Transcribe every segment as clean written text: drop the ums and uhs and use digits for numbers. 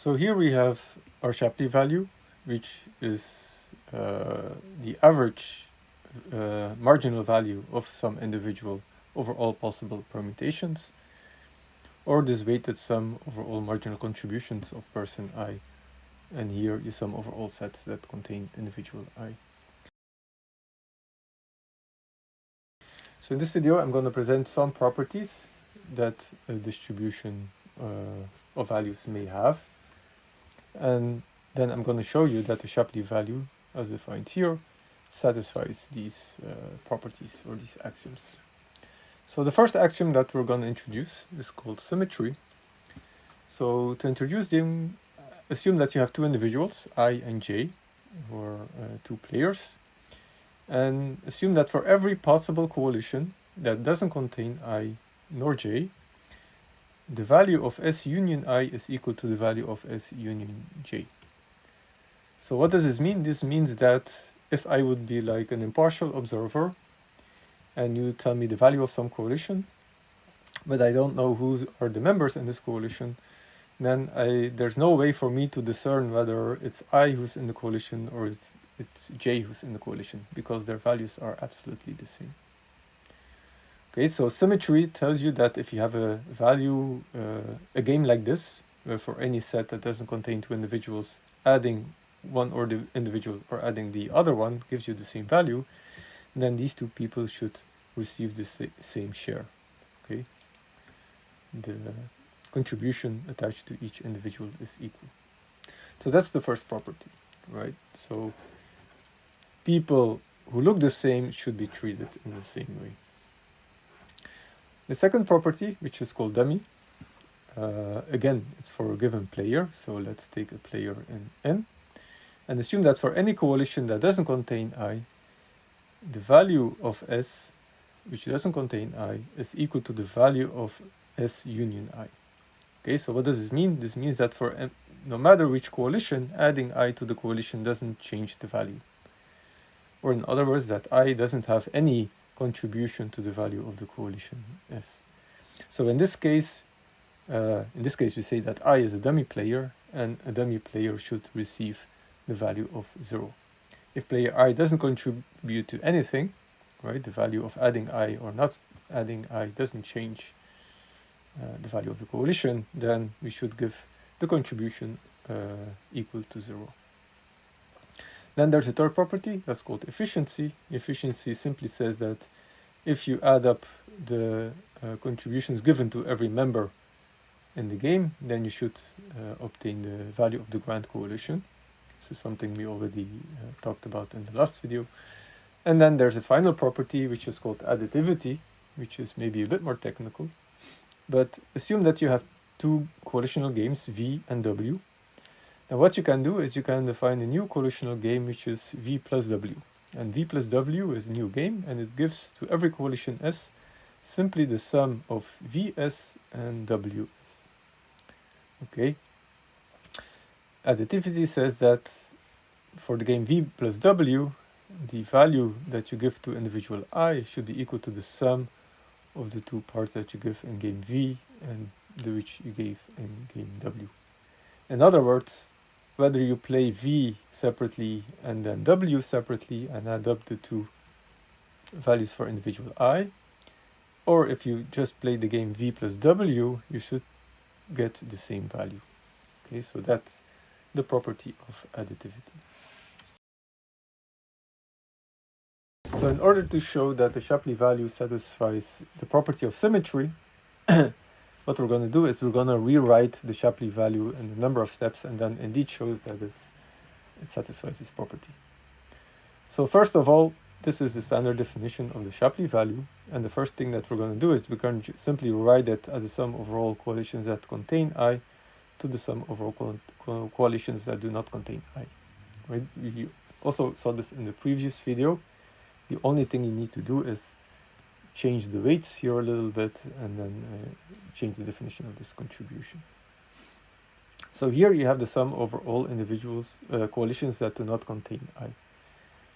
So here we have our Shapley value, which is the average marginal value of some individual over all possible permutations, or this weighted sum over all marginal contributions of person I, and here you sum over all sets that contain individual I. So in this video I'm going to present some properties that a distribution of values may have, and then I'm going to show you that the Shapley value, as defined here, satisfies these properties or these axioms. So the first axiom that we're going to introduce is called symmetry. So to introduce them, assume that you have two individuals, I and J, or two players, and assume that for every possible coalition that doesn't contain I nor J, the value of S union I is equal to the value of S union J. So what does this mean? This means that if I would be like an impartial observer and you tell me the value of some coalition, but I don't know who are the members in this coalition, then there's no way for me to discern whether it's I who's in the coalition or if it's J who's in the coalition, because their values are absolutely the same. Okay, so symmetry tells you that if you have a value, a game like this, where for any set that doesn't contain two individuals, adding one or the individual or adding the other one gives you the same value, then these two people should receive the same share. Okay, the contribution attached to each individual is equal. So that's the first property, right? So people who look the same should be treated in the same way. The second property, which is called dummy, again, it's for a given player. So let's take a player in N and assume that for any coalition that doesn't contain I, the value of S, which doesn't contain I, is equal to the value of S union I. Okay, so what does this mean? This means that for no matter which coalition, adding I to the coalition doesn't change the value. Or in other words, that I doesn't have any contribution to the value of the coalition S. So in this case we say that I is a dummy player, and a dummy player should receive the value of 0. If player I doesn't contribute to anything, right, the value of adding I or not adding I doesn't change the value of the coalition, then we should give the contribution equal to 0. Then there's a third property that's called efficiency. Efficiency simply says that if you add up the contributions given to every member in the game, then you should obtain the value of the grand coalition. This is something we already talked about in the last video. And then there's a final property which is called additivity, which is maybe a bit more technical. But assume that you have two coalitional games, V and W. Now what you can do is you can define a new coalitional game which is V plus W. And V plus W is a new game, and it gives to every coalition S simply the sum of Vs and Ws. Okay. Additivity says that for the game V plus W, the value that you give to individual I should be equal to the sum of the two parts that you give in game V and the which you gave in game W. In other words, whether you play V separately and then W separately and add up the two values for individual I, or if you just play the game V plus W, you should get the same value. Okay, so that's the property of additivity. So in order to show that the Shapley value satisfies the property of symmetry, what we're going to do is we're going to rewrite the Shapley value in a number of steps, and then indeed shows that it satisfies this property. So first of all, this is the standard definition of the Shapley value, and the first thing that we're going to do is we're going to simply rewrite it as a sum over all coalitions that contain I to the sum over all coalitions that do not contain I. Right? We also saw this in the previous video. The only thing you need to do is change the weights here a little bit and then change the definition of this contribution. So here you have the sum over all individuals, coalitions that do not contain I.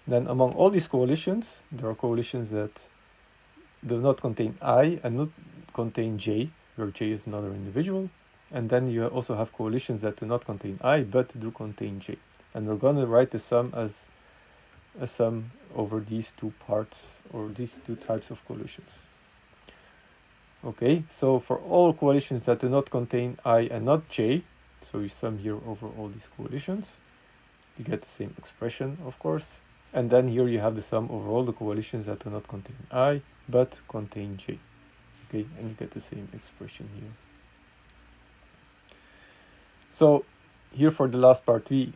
Then among all these coalitions, there are coalitions that do not contain I and not contain J, where J is another individual. and then you also have coalitions that do not contain I but do contain J. And we're going to write the sum as a sum over these two parts, or these two types of coalitions. Okay, so for all coalitions that do not contain I and not J, so you sum here over all these coalitions, you get the same expression, of course. And then here you have the sum over all the coalitions that do not contain I but contain J. Okay, and you get the same expression here. So here for the last part, we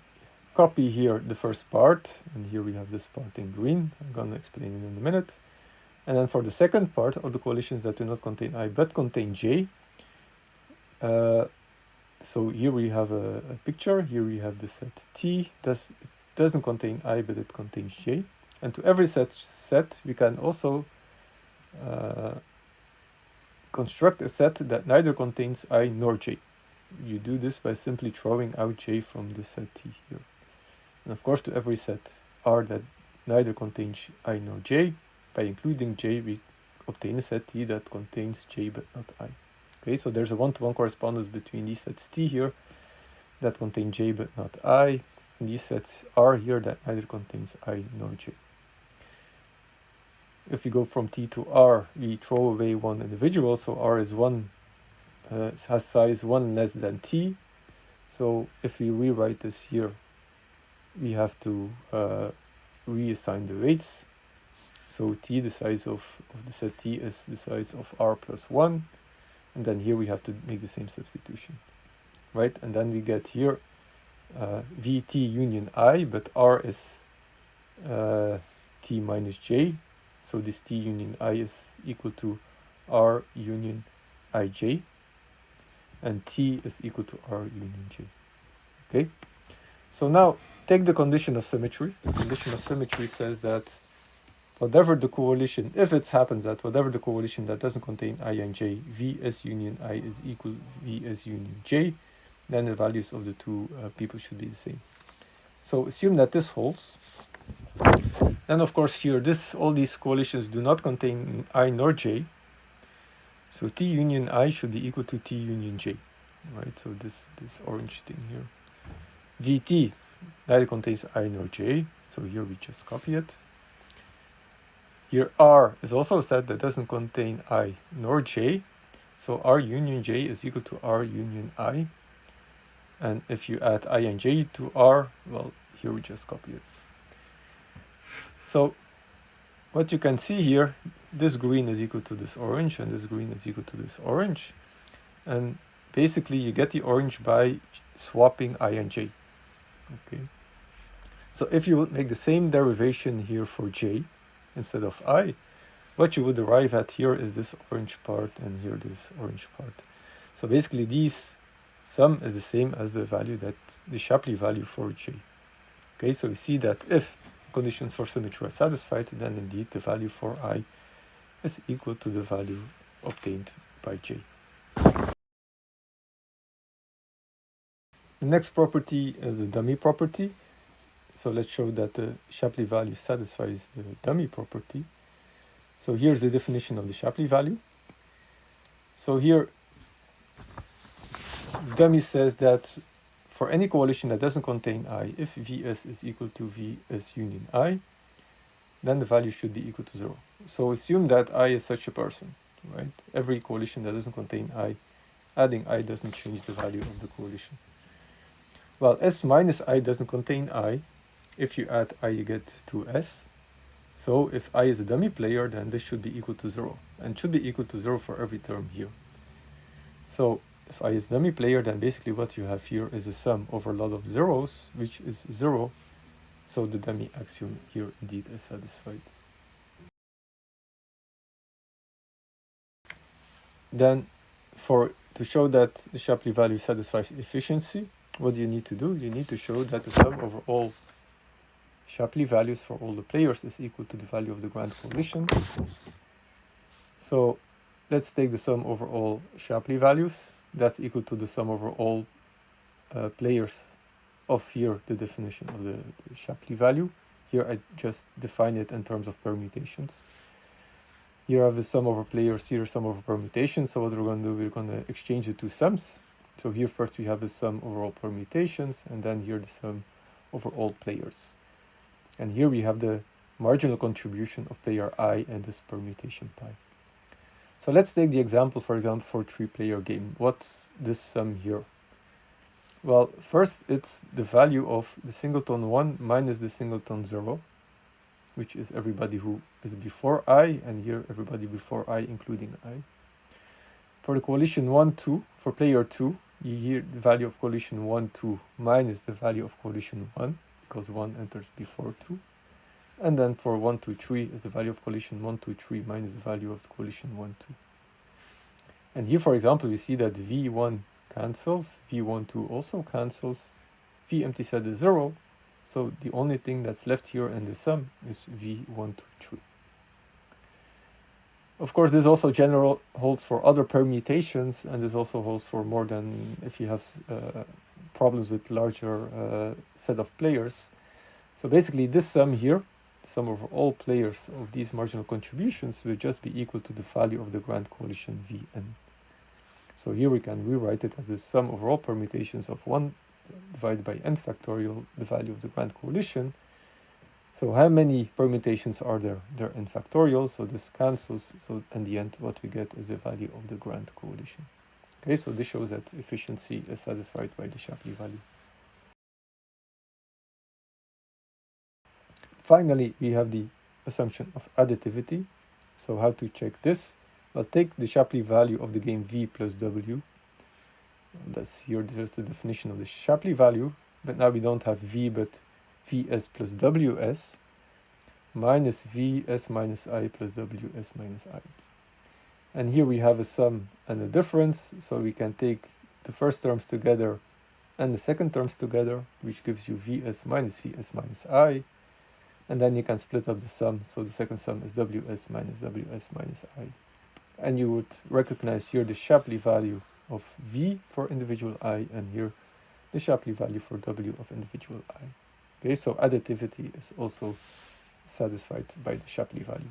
copy here the first part, and here we have this part in green. I'm going to explain it in a minute. And then for the second part of the coalitions that do not contain I but contain J, so here we have a picture. Here we have the set T. It doesn't contain I but it contains J. And to every such set, we can also construct a set that neither contains I nor J. You do this by simply throwing out J from the set T here. And of course, to every set R that neither contains I nor J, by including J, we obtain a set T that contains J but not I. Okay, so there's a one-to-one correspondence between these sets T here that contain J but not I, and these sets R here that neither contains I nor J. If we go from T to R, we throw away one individual, so R is has size 1 less than T. So if we rewrite this here, we have to reassign the weights. So T, the size of the set T, is the size of R plus 1. And then here we have to make the same substitution, right? And then we get here VT union I, but R is T minus J. So this T union I is equal to R union IJ. And T is equal to R union J. Okay? So now take the condition of symmetry. The condition of symmetry says that whatever the coalition, if it happens that whatever the coalition that doesn't contain I and J, V S union I is equal to V S union J, then the values of the two people should be the same. So assume that this holds. Then of course here, all these coalitions do not contain I nor J. So T union I should be equal to T union J, right? So this orange thing here. VT neither contains I nor J, so here we just copy it. Here R is also a set that doesn't contain I nor J, so R union J is equal to R union I. And if you add I and J to R, well, here we just copy it. So what you can see here, this green is equal to this orange, and this green is equal to this orange. And basically you get the orange by swapping I and J. Okay. So if you would make the same derivation here for J instead of I, what you would arrive at here is this orange part and here this orange part. So basically this sum is the same as the value that the Shapley value for J. Okay, so we see that if conditions for symmetry are satisfied, then indeed the value for I is equal to the value obtained by J. The next property is the dummy property. So let's show that the Shapley value satisfies the dummy property. So here's the definition of the Shapley value. So here, dummy says that for any coalition that doesn't contain I, if Vs is equal to Vs union I, then the value should be equal to 0. So assume that I is such a person, right? Every coalition that doesn't contain I, adding I doesn't change the value of the coalition. Well, S minus I doesn't contain I. If you add I, you get 2S. So if I is a dummy player, then this should be equal to 0. And should be equal to 0 for every term here. So if I is a dummy player, then basically what you have here is a sum over a lot of zeros, which is 0. So the dummy axiom here indeed is satisfied. Then to show that the Shapley value satisfies efficiency, what do you need to do? You need to show that the sum over all Shapley values for all the players is equal to the value of the grand coalition. So let's take the sum over all Shapley values. That's equal to the sum over all players of here, the definition of the Shapley value. Here I just define it in terms of permutations. Here I have the sum over players, here sum over permutations. So what we're going to do, we're going to exchange the two sums. So here first we have the sum over all permutations, and then here the sum over all players. And here we have the marginal contribution of player I and this permutation pi. So let's take the example, for example, for a 3-player game. What's this sum here? Well, first it's the value of the singleton 1 minus the singleton 0, which is everybody who is before I, and here everybody before I, including I. For the coalition 1, 2, for player 2, here the value of coalition 1, 2 minus the value of coalition 1, because 1 enters before 2. And then for 1, 2, 3 is the value of coalition 1, 2, 3 minus the value of the coalition 1, 2. And here, for example, we see that V1 cancels, V1, 2 also cancels, V empty set is 0, so the only thing that's left here in the sum is V1, 2, 3. Of course, this also general holds for other permutations, and this also holds for more than if you have problems with larger set of players. So basically this sum here, the sum over all players of these marginal contributions, will just be equal to the value of the grand coalition Vn. So here we can rewrite it as the sum over all permutations of 1 divided by n factorial, the value of the grand coalition. So how many permutations are there? They're n factorial, so this cancels. So in the end, what we get is the value of the grand coalition. Okay, so this shows that efficiency is satisfied by the Shapley value. Finally, we have the assumption of additivity. So how to check this? Well, take the Shapley value of the game V plus W. That's here just the definition of the Shapley value, but now we don't have V, but Vs plus Ws minus Vs minus I plus Ws minus I. And here we have a sum and a difference, so we can take the first terms together and the second terms together, which gives you Vs minus I. And then you can split up the sum, so the second sum is Ws minus I. And you would recognize here the Shapley value of V for individual I, and here the Shapley value for W of individual I. Okay, so additivity is also satisfied by the Shapley value.